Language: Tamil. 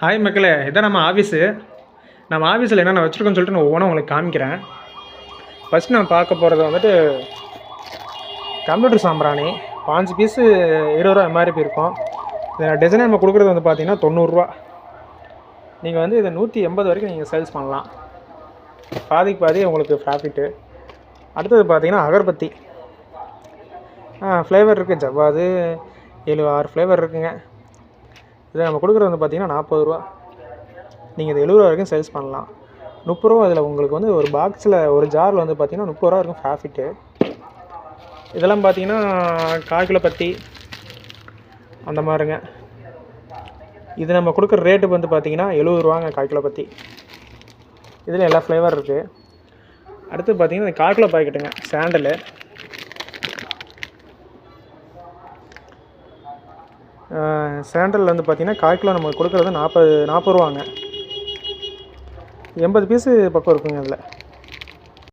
ஹாய் மக்களே, இதான் நம்ம ஆஃபீஸு. நம்ம ஆஃபீஸில் என்னென்ன வச்சுருக்கோன்னு சொல்லிட்டு நான் ஒவ்வொன்றும் உங்களுக்கு காமிக்கிறேன். ஃபஸ்ட்டு நான் பார்க்க போகிறது வந்துட்டு கம்ப்யூட்டர் சாம்பிராணி 5 பீஸு 20 ரூபா எம்ஆர்பி இருக்கும். இதில் டிசைன் நம்ம கொடுக்குறது வந்து பார்த்தீங்கன்னா 90 ரூபா. நீங்கள் வந்து இதை 180 வரைக்கும் நீங்கள் சேல்ஸ் பண்ணலாம். பாதிக்கு பாதி உங்களுக்கு ப்ராஃபிட்டு. அடுத்தது பார்த்தீங்கன்னா அகர்பத்தி ஃப்ளேவர் இருக்குது. ஜவ்வாது 6 ஃப்ளேவர் இருக்குங்க. இதை நம்ம கொடுக்குறது வந்து பார்த்திங்கன்னா 40 ரூபா. நீங்கள் இது 70 ரூபா வரைக்கும் சேல்ஸ் பண்ணலாம். 30 ரூபா இதில் உங்களுக்கு வந்து ஒரு பாக்ஸில் ஒரு ஜாரில் வந்து பார்த்திங்கன்னா 30 ரூபா இருக்கும் ப்ராஃபிட்டு. இதெல்லாம் பார்த்திங்கன்னா 1/4 கிலோ பத்தி அந்த மாதிரிங்க. இது நம்ம கொடுக்குற ரேட்டு வந்து பார்த்திங்கன்னா 70 ரூபாங்க 1/4 கிலோ பத்தி. இதில் எல்லா ஃப்ளேவர் இருக்குது. அடுத்து பார்த்திங்கன்னா 1/4 கிலோ பாக்கெட்டுங்க சாண்டலு. சாண்டல் வந்து பார்த்திங்கன்னா 1/4 கிலோ நமக்கு கொடுக்குறது 40 ரூபாங்க. 80 பீஸு பக்கம் இருக்குங்க அதில்.